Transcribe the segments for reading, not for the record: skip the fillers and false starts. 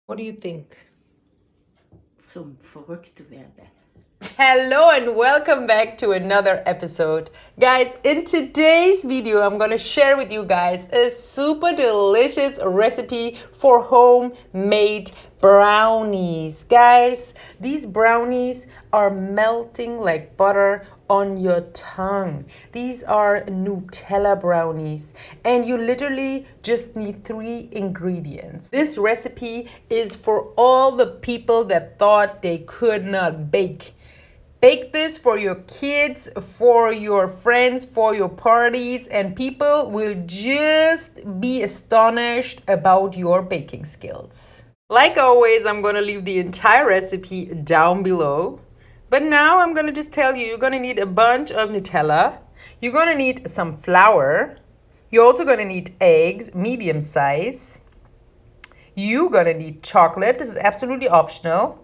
What do you think? Som verrückt werde. Hello and welcome back to another episode. Guys, in today's video, I'm going to share with you guys a super delicious recipe for homemade brownies. Guys, these brownies are melting like butter on your tongue. These are Nutella brownies, and you literally just need 3 ingredients. This recipe is for all the people that thought they could not bake. Bake this for your kids, for your friends, for your parties, and people will just be astonished about your baking skills. Like always, I'm gonna leave the entire recipe down below. But now I'm gonna just tell you, you're gonna need a bunch of Nutella. You're gonna need some flour. You're also gonna need eggs, medium size. You're gonna need chocolate. This is absolutely optional.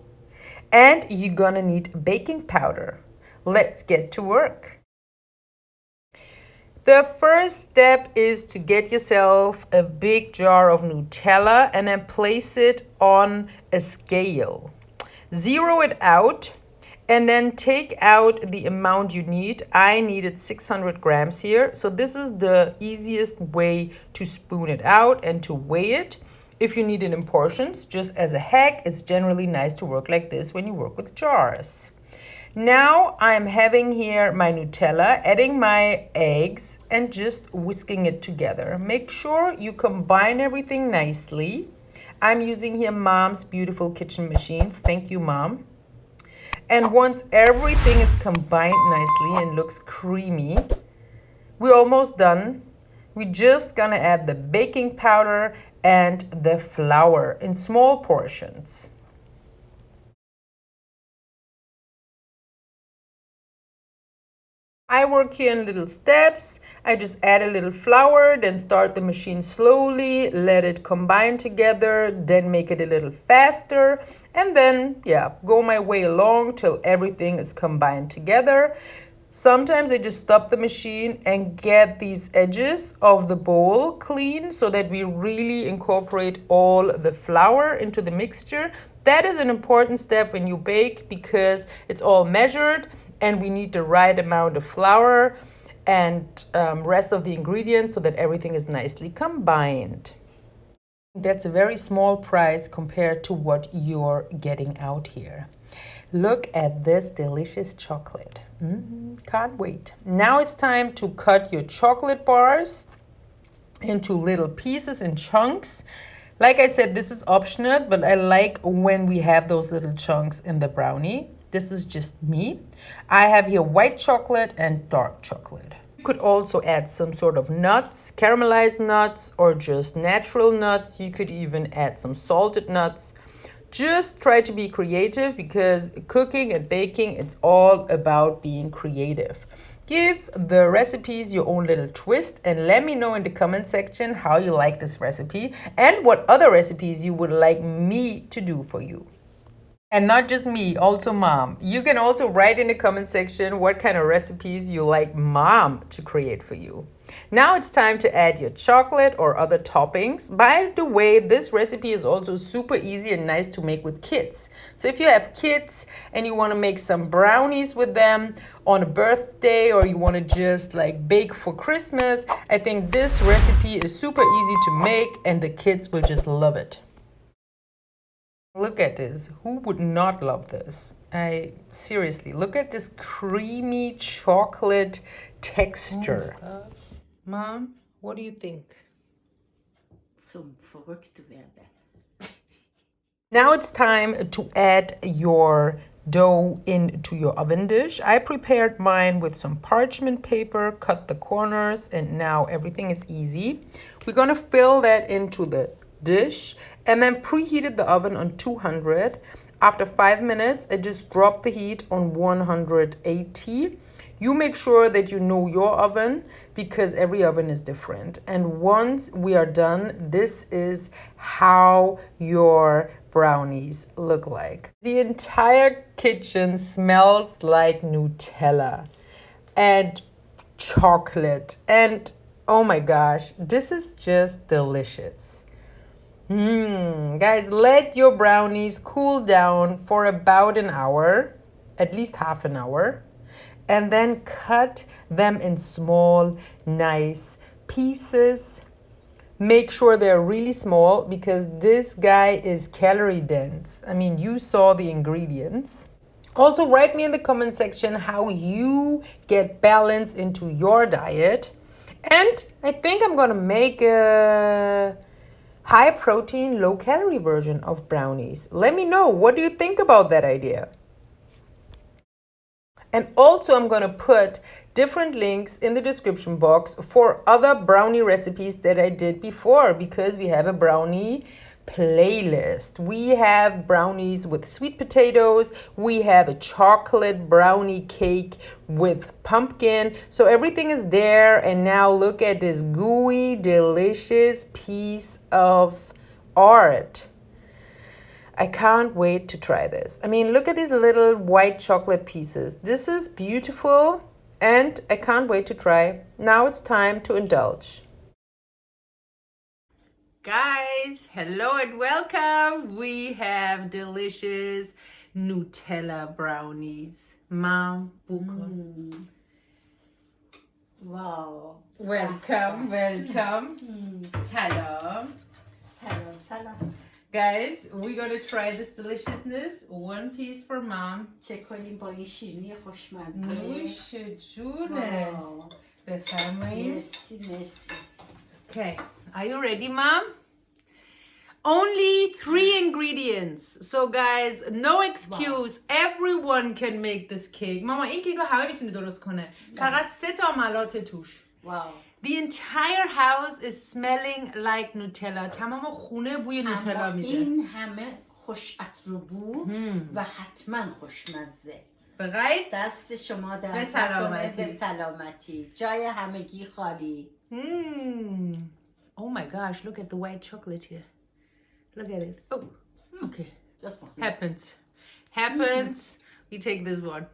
And you're gonna need baking powder. Let's get to work. The first step is to get yourself a big jar of Nutella and then place it on a scale. Zero it out and then take out the amount you need. I needed 600 grams here. So this is the easiest way to spoon it out and to weigh it. If you need it in portions, just as a hack, it's generally nice to work like this when you work with jars. Now I'm having here my Nutella, adding my eggs and just whisking it together. Make sure you combine everything nicely. I'm using here Mom's beautiful kitchen machine. Thank you, Mom. And once everything is combined nicely and looks creamy, we're almost done. We're just gonna add the baking powder and the flour in small portions. I work here in little steps. I just add a little flour, then start the machine slowly, let it combine together, then make it a little faster, and then, go my way along till everything is combined together. Sometimes I just stop the machine and get these edges of the bowl clean so that we really incorporate all the flour into the mixture. That is an important step when you bake because it's all measured and we need the right amount of flour and rest of the ingredients so that everything is nicely combined. That's a very small price compared to what you're getting out here. Look at this delicious chocolate. Can't wait. Now it's time to cut your chocolate bars into little pieces and chunks. Like I said, this is optional, but I like when we have those little chunks in the brownie. This is just me. I have here white chocolate and dark chocolate. You could also add some sort of nuts, caramelized nuts, or just natural nuts. You could even add some salted nuts. Just try to be creative because cooking and baking, it's all about being creative. Give the recipes your own little twist and let me know in the comment section how you like this recipe and what other recipes you would like me to do for you. And not just me, also Mom. You can also write in the comment section what kind of recipes you like Mom to create for you. Now it's time to add your chocolate or other toppings. By the way, this recipe is also super easy and nice to make with kids. So if you have kids and you want to make some brownies with them on a birthday or you want to just like bake for Christmas, I think this recipe is super easy to make and the kids will just love it. Look at this. Who would not love this? Seriously, look at this creamy chocolate texture. Oh my gosh. Mom, what do you think? Zum verrückt werde. Now it's time to add your dough into your oven dish. I prepared mine with some parchment paper, cut the corners, and now everything is easy. We're gonna fill that into the dish and then preheated the oven on 200. After 5 minutes, I just dropped the heat on 180. You make sure that you know your oven because every oven is different. And once we are done, this is how your brownies look like. The entire kitchen smells like Nutella and chocolate. And oh my gosh, this is just delicious. Guys, let your brownies cool down for about an hour, at least half an hour, and then cut them in small, nice pieces. Make sure they're really small because this guy is calorie dense. I mean, you saw the ingredients. Also, write me in the comment section how you get balance into your diet. And I think I'm gonna make a high protein, low calorie version of brownies. Let me know, what do you think about that idea? And also, I'm going to put different links in the description box for other brownie recipes that I did before, because we have a brownie playlist. We have brownies with sweet potatoes. We have a chocolate brownie cake with pumpkin. So everything is there. And now look at this gooey, delicious piece of art. I can't wait to try this. I mean, look at these little white chocolate pieces. This is beautiful and I can't wait to try. Now it's time to indulge. Guys, hello and welcome. We have delicious Nutella brownies. Mom, buko. Wow. Welcome. Salam. سلام. Guys, we're gonna try this deliciousness. One piece for mom. چه کنیم با این شیرینی خوشمزه. نوش جونت. بفرمایید. مرسی. Okay, are you ready, mom? Only 3 ingredients. So guys, no excuse. Everyone can make this cake. ماما این کیک رو همه میتونه درست کنه. فقط 3 تا عملات توش. Wow. The entire house is smelling like Nutella. تمام خونه بوی نوتلا میده. این همه خوش عطر و بو و حتما خوشمزه. Bereit? دست شما در به سلامتی. به سلامتی. جای همگی خالی. Oh my gosh, look at the white chocolate here. Look at it. Oh, okay. Just one. Happens. We take this one.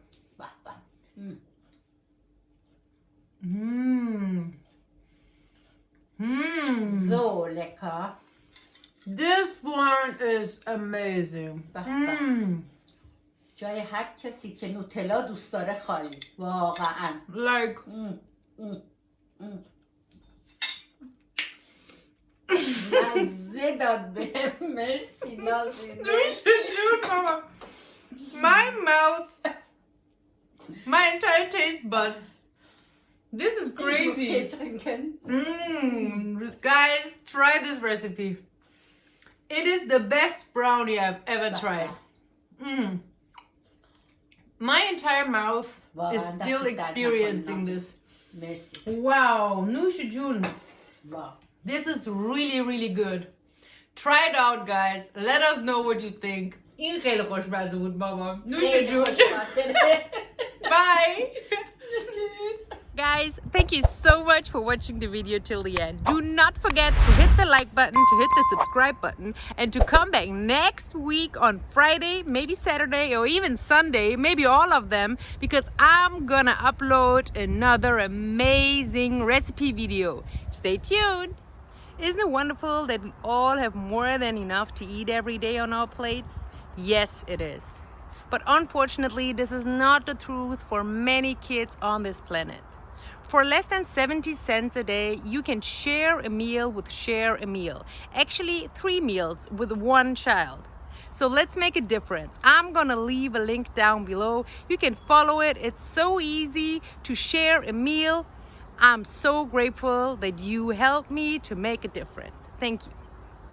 So lecker. This one is amazing. جای هر کسی که نوتلا دوست داره خالی. واقعا. Like. مزه داد به مرسی نازی. Mama. My mouth, my entire taste buds. This is crazy. Guys, try this recipe. It is the best brownie I've ever tried. My entire mouth is still experiencing this. Wow, Nush Jun. Wow. This is really, really good. Try it out, guys. Let us know what you think. این خیلی خوشمزه بود ماما. نوش جون. Bye. Guys, thank you so much for watching the video till the end. Do not forget to hit the like button, to hit the subscribe button, and to come back next week on Friday, maybe Saturday, or even Sunday, maybe all of them, because I'm gonna upload another amazing recipe video. Stay tuned. Isn't it wonderful that we all have more than enough to eat every day on our plates? Yes, it is. But unfortunately, this is not the truth for many kids on this planet. For less than 70 cents a day, you can share a meal with Share a Meal. Actually, 3 meals with 1 child. So let's make a difference. I'm gonna leave a link down below. You can follow it. It's so easy to share a meal. I'm so grateful that you helped me to make a difference. Thank you.